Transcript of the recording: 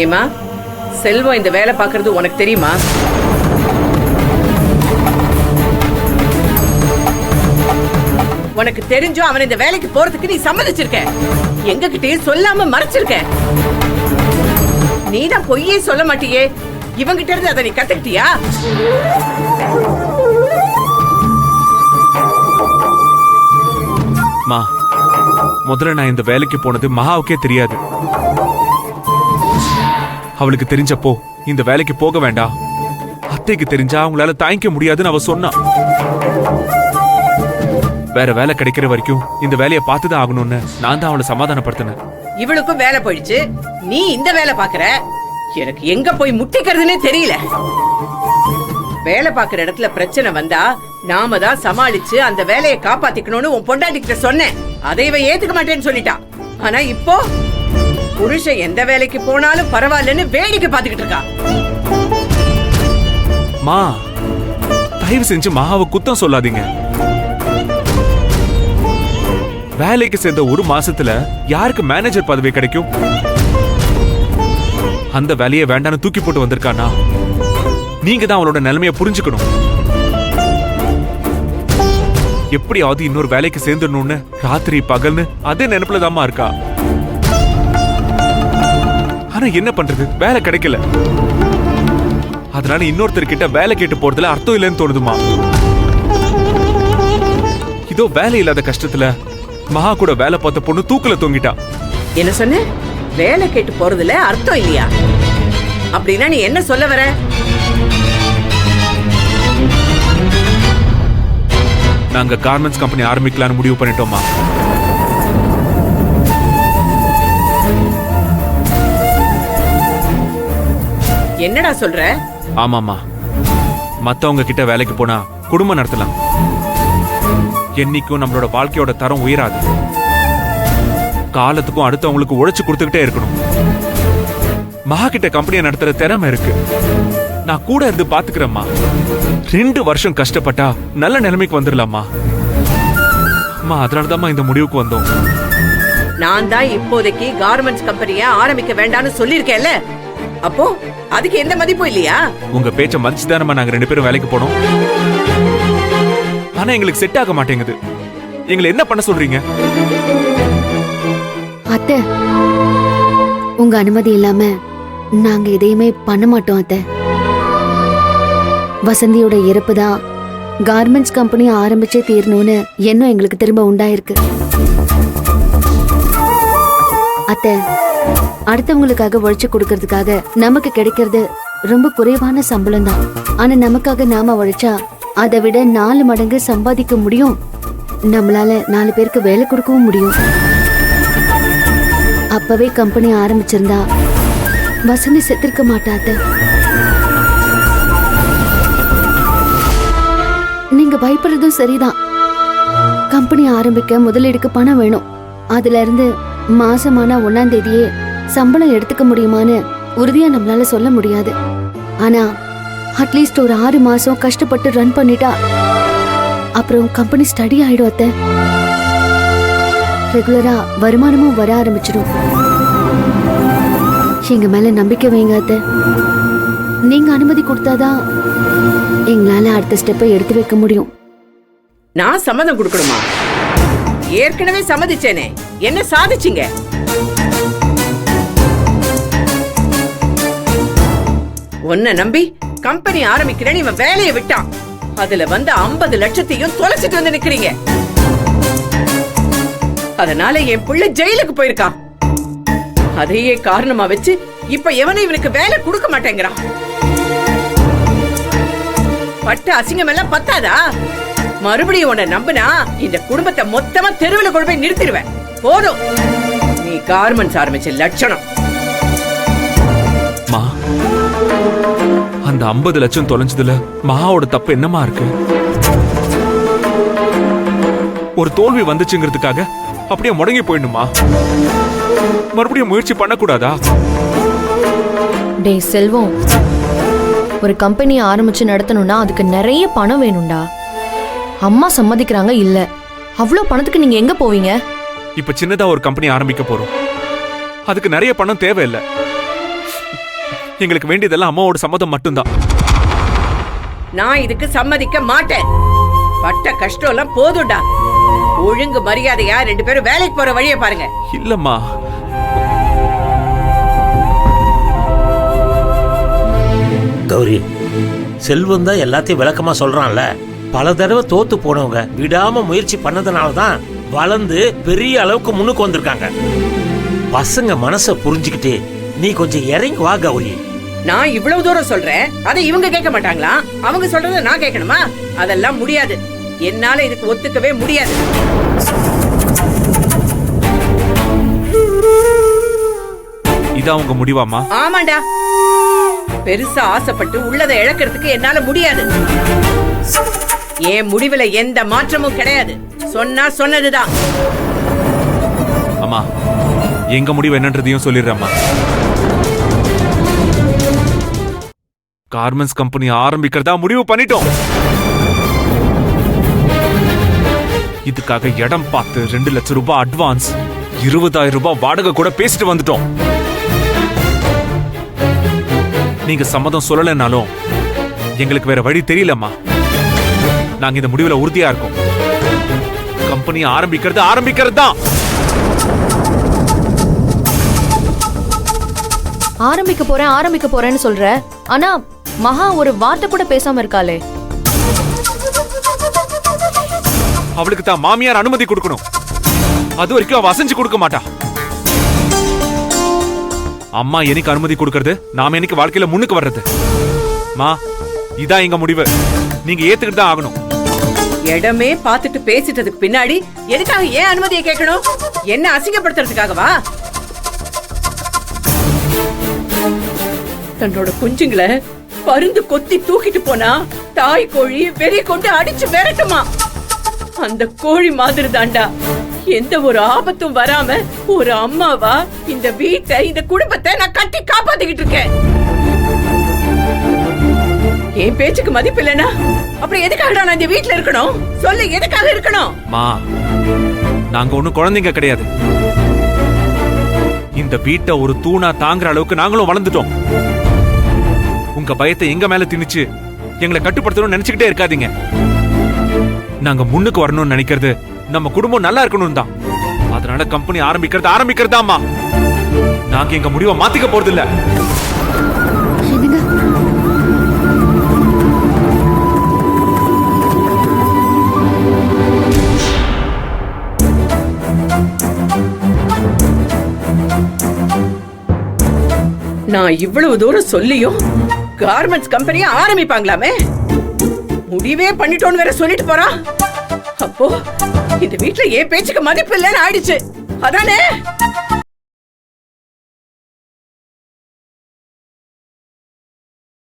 ஏமா செல்வம் இந்த வேலை பாக்குறது உனக்கு தெரியுமா? உனக்கு தெரிஞ்சோ அவன் இந்த வேலைக்கு போறதுக்கு நீ சம்மதிச்சிருக்க. எங்க கிட்டயே சொல்லாம மறைச்சிருக்க. நீதான் பொய்யே சொல்ல மாட்டியே. இவங்கிட்ட இருந்து அதை நீ கத்துக்கிட்டியா? மா, முதல்ல நான் இந்த வேலைக்கு போனது மகாவுக்கே தெரியாது. அவளுக்கு தெரிஞ்சப்போ இந்த வேலைக்கு போக வேண்டாம், அத்தைக்கு தெரிஞ்சா அவங்களால தாங்கிக்க முடியாதுன்னு அவ சொன்னா. வேற வேலை கிடைக்கிற வரைக்கும் இந்த வேலையை பார்த்துதான் ஆகணும்னு நான் தான் அவளை சமாதானப்படுத்தினேன். இவளுக்கும் வேலை போயிடுச்சு, நீ இந்த வேலை பாக்குற. எனக்கு எங்க போய் முட்டிக்கிறதுனே தெரியல. வேலை பாக்குற இடத்துல பிரச்சனை வந்தா நாம தான் சமாளிச்சு அந்த வேலையை காப்பாத்திக்கணும்னு உன் பொண்டாட்டிக்கிட்ட சொன்னேன். அதை இவ ஏத்துக்க மாட்டேன்னு சொல்லிட்டா. ஆனா இப்போ புருஷன் எந்த வேலைக்கு போனாலும் பரவாயில்லன்னு வேடிக்கை பாத்துக்கிட்டு இருக்கா. மா, தயவு செஞ்சு மகாவை குத்தம் சொல்லாதீங்க. வேலைக்கு சேர்ந்த ஒரு மாசத்துல யாருக்கு மேனேஜர் பதவி கிடைக்கும்? அந்த வேலையை வேண்டான்னு தூக்கி போட்டு வந்திருக்கானா? நீங்க தான் அவளோட நிலைமையை புரிஞ்சுக்கணும். எப்படியாவது இன்னொரு வேலைக்கு சேர்ந்துடணும்னு ராத்திரி பகல்னு அதே நினைப்புல தாமா இருக்கா. ஆனா என்ன பண்றது, வேலை கிடைக்கல. அதனால இன்னொருத்தர்கிட்ட வேலை கேட்டு போறதுல அர்த்தம் இல்லைன்னு தோணுதுமா. இதோ வேலை இல்லாத கஷ்டத்துல மகா கூட வேலை பார்த்த பொண்ணு தூக்குல தொங்கிட்டா. என்ன சொன்ன? வேலை கேட்டு போறதுல அர்த்தம் இல்லையா? அப்படின்னா நீ என்ன சொல்ல வர? நாங்க கார்மெண்ட்ஸ் கம்பெனி ஆரம்பிக்கலாம்னு முடிவு பண்ணிட்டோமா. என்னடா சொல்ற? ஆமாமா, மத்தவங்க கிட்ட வேலைக்கு போனா குடும்பம் நடத்தலாம். என்னைக்கும் நம்மளோட வாழ்க்கையோட தரம் உயராது. காலத்துக்கும் அடுத்தவங்களுக்கு உழைச்சு கொடுத்துக்கிட்டே இருக்கணும். மகா கிட்ட கம்பெனியை நடத்துற திறமை இருக்கு. நான் கூட இருந்து பாத்துக்கிறேம்மா. 2 வருஷம் கஷ்டப்பட்டா நல்ல நிலைமைக்கு வந்துடலாமா. அதனாலதான் இந்த முடிவுக்கு வந்தோம். நான் தான் இப்போதைக்கு கார்மெண்ட்ஸ் கம்பெனியை ஆரம்பிக்க வேண்டாம்னு சொல்லியிருக்கேன்ல. அப்போ அதுக்கு எந்த மதிப்பும் இல்லையா? உங்க பேச்ச மதிச்சுதானமா நாங்க 2 பேரும் வேலைக்கு போனோம். ஆனா எங்களுக்கு செட் ஆக மாட்டேங்குது. எங்களை என்ன பண்ண சொல்றீங்க? அத்தை, உங்க அனுமதி இல்லாம நாங்க எதையுமே பண்ண மாட்டோம் அத்தை. வசந்தியோட இறப்பு தான் கார்மெண்ட்ஸ் கம்பெனி ஆரம்பிச்சே தீரணும்னு எண்ணம் எங்களுக்கு திரும்ப உண்டாயிருக்கு. அத்தை, அடுத்தவங்களுக்காக உழைச்சு கொடுக்கறதுக்காக நமக்கு கிடைக்கிறது ரொம்ப குறைவான சம்பளம் தான். ஆனா நமக்காக நாம உழைச்சா அதை விட 4 மடங்கு சம்பாதிக்க முடியும். நம்மளால 4 பேருக்கு வேலை கொடுக்கவும் முடியும். அப்பவே கம்பெனி ஆரம்பிச்சிருந்தா வசந்தி செத்திருக்க மாட்டாத்த. நீங்க பயப்படுறதும் சரிதான். கம்பெனி ஆரம்பிக்க முதலீடுக்கு பணம் வேணும். அதுல இருந்து மாசமான 1ஆம் தேதியே சம்பளம் எடுத்துக்க முடியுமான்னு உறுதியா நம்மளால சொல்ல முடியாது. ஆனா அட்லீஸ்ட் ஒரு 6 மாசம் கஷ்டப்பட்டு ரன் பண்ணிட்டா அப்புறம் கம்பெனி ஸ்டடி ஆயிடும் அத்தை. ரெகுலரா வருமானமும் வர ஆரம்பிச்சிடும். எங்க மேல நம்பிக்கை வைங்க அத்தை. நீங்க அனுமதி கொடுத்தாதான் எங்களால அடுத்த ஸ்டெப்பை எடுத்து வைக்க முடியும். நான் சம்மதம் கொடுக்கணுமா? ஏற்கனவே சம்மதிச்சேனே, என்ன சாதிச்சீங்க? உன்னை நம்பி கம்பெனி ஆரம்பிக்கிறேன்னு இவன் வேலையை விட்டான். அதுல வந்து 50 லட்சத்தையும் தொலைச்சிட்டு வந்து நிக்கிறீங்க. அதனால என் புள்ள ஜெயிலுக்கு போயிருக்கான். அதையே காரணமா வச்சு இப்ப எவனும் இவனுக்கு வேலை கொடுக்க மாட்டேங்கிறான். பட்ட அசிங்கம் எல்லாம் பத்தாதா? மறுபடியும் உன்னை நம்பினா இந்த குடும்பத்தை மொத்தமா தெருவில் கொண்டு போய் நிறுத்திடுவேன். போதும், நீ கார்மெண்ட்ஸ் ஆரம்பிச்ச லட்சணம். அந்த 50 லட்சம் தொலைஞ்சதுல மகாவோட தப்பு என்னமா இருக்கு? ஒரு தோல்வி வந்துச்சுங்கிறதுக்காக அப்படியே முடங்கி போயிடுமா? மறுபடியும் முயற்சி பண்ணக்கூடாதா? டேய் செல்வம், ஒரு கம்பெனி ஆரம்பிச்சு நடத்தணும்னா அதுக்கு நிறைய பணம் வேணும்டா. அம்மா சம்மதிக்கிறாங்க இல்ல. அவ்வளவு பணத்துக்கு நீங்க எங்க போவீங்க? இப்ப சின்னதா ஒரு கம்பெனி ஆரம்பிக்க போறோம். அதுக்கு நிறைய பணம் தேவையில்லை. எங்களுக்கு வேண்டியதெல்லாம் அம்மாவோட சம்மதம் மட்டும்தான். நான் இதுக்கு சம்மதிக்க மாட்டேன். பட்ட கஷ்டம் எல்லாம் போதும்டா. ஒழுங்கு மரியாதையா 2 பேரும் வேலைக்கு போற வழியை பாருங்க. இல்லம்மா, கௌரி, செல்வம் தான் எல்லாத்தையும் விளக்கமா சொல்றான்ல. பல தடவை தோத்து போனவங்க விடாம முயற்சி பண்ணதுனால தான் வளர்ந்து பெரிய அளவுக்கு முன்னுக்கு வந்திருக்காங்க. பசங்க மனசை புரிஞ்சுக்கிட்டு நீ கொஞ்சம் இறங்கி வா கௌரி. நான் இவ்வளவு தூரம் சொல்றேன், அதை இவங்க கேட்க மாட்டாங்களா? அவங்க சொல்றத நான் கேட்கணுமா? அதெல்லாம் முடியாது. என்னால இதுக்கு ஒத்துக்கவே முடியாது. இதான் உங்க முடிவாமா? ஆமாண்டா, பெருசா ஆசைப்பட்டு உள்ளதை இழக்கிறதுக்கு என்னால முடியாது. என் முடிவுல எந்த மாற்றமும் கிடையாது. சொன்னா சொன்னதுதான். அம்மா, எங்க முடிவு என்னன்றதையும் சொல்லிடுறேம்மா. கார்மெண்ட்ஸ் கம்பெனி ஆரம்பிக்கிறதா முடிவு பண்ணிட்டோம். இதுக்காக இடம் பார்த்து 2 லட்சம் ரூபாய் அட்வான்ஸ், 20,000 ரூபாய் வாடகை கூட பேசிட்டு வந்துட்டோம். நீங்க சம்மதம் சொல்லலைன்னாலும் எங்களுக்கு வேற வழி தெரியலம்மா. நாங்க இந்த முடிவுல உறுதியா இருக்கோம். கம்பெனி ஆரம்பிக்கிறது தான். ஆரம்பிக்க போறேன்னு சொல்ற. ஆனா மகா ஒரு வார்த்தை கூட பேசாம இருக்காளே. அவளுக்கு தான் மாமியார் அனுமதி கொடுக்கணும். அது வரைக்கும் அவ அசைஞ்சு கொடுக்க மாட்டா. அம்மா எனக்கு அனுமதி கொடுக்கறது, நாம எனக்கு வாழ்க்கையில முன்னுக்கு வர்றது. மா, இதான் எங்க முடிவு. நீங்க ஏத்துக்கிட்டு தான் ஆகணும். இடமே பார்த்துட்டு பேசிட்டதுக்கு பின்னாடி எதுக்காக ஏன் அனுமதியை கேட்கணும்? என்ன அசிங்கப்படுத்துறதுக்காகவா? தன்னோட குஞ்சுங்களை பருந்து கொத்தி தூக்கிட்டு போனா தாய் கோழி வெறி கொண்டு அடிச்சு விரட்டுமா? அந்த கோழி மாதிரி தாண்டா எந்த ஒரு ஆபத்தும் வராம ஒரு அம்மாவா இந்த வீட்டை, இந்த குடும்பத்தை நான் கட்டி காப்பாத்திக்கிட்டு இருக்கேன். என் பேச்சுக்கு மதிப்பு இல்லைன்னா அப்புறம் எதுக்காக நான் இந்த வீட்டுல இருக்கணும்? சொல்லு, எதுக்காக இருக்கணும்? மா, நாங்க ஒண்ணும் குழந்தைங்க கிடையாது. இந்த வீட்டை ஒரு தூணா தாங்குற அளவுக்கு நாங்களும் வளர்ந்துட்டோம். உங்க பயத்தை எங்க மேல திணிச்சு எங்களை கட்டுப்படுத்தணும்னு நினைச்சுக்கிட்டே இருக்காதீங்க. நாங்க முன்னுக்கு வரணும்னு நினைக்கிறது நம்ம குடும்பம் நல்லா இருக்கணும் தான். அதனால கம்பெனி ஆரம்பிக்கிறதாமா. நாங்க எங்க முடிவை மாத்திக்க போறது இல்ல. நான் இவ்வளவு தூரம் சொல்லியும் கார்மெண்ட்ஸ் கம்பெனியை ஆரம்பிப்பாங்களாமே? முடிவே பண்ணிட்டோன்னு வேற சொல்லிட்டு போறா. அப்போ இந்த வீட்டுல ஏன் பேச்சுக்கு மதிப்பு இல்லைன்னு ஆயிடுச்சு, அதானே?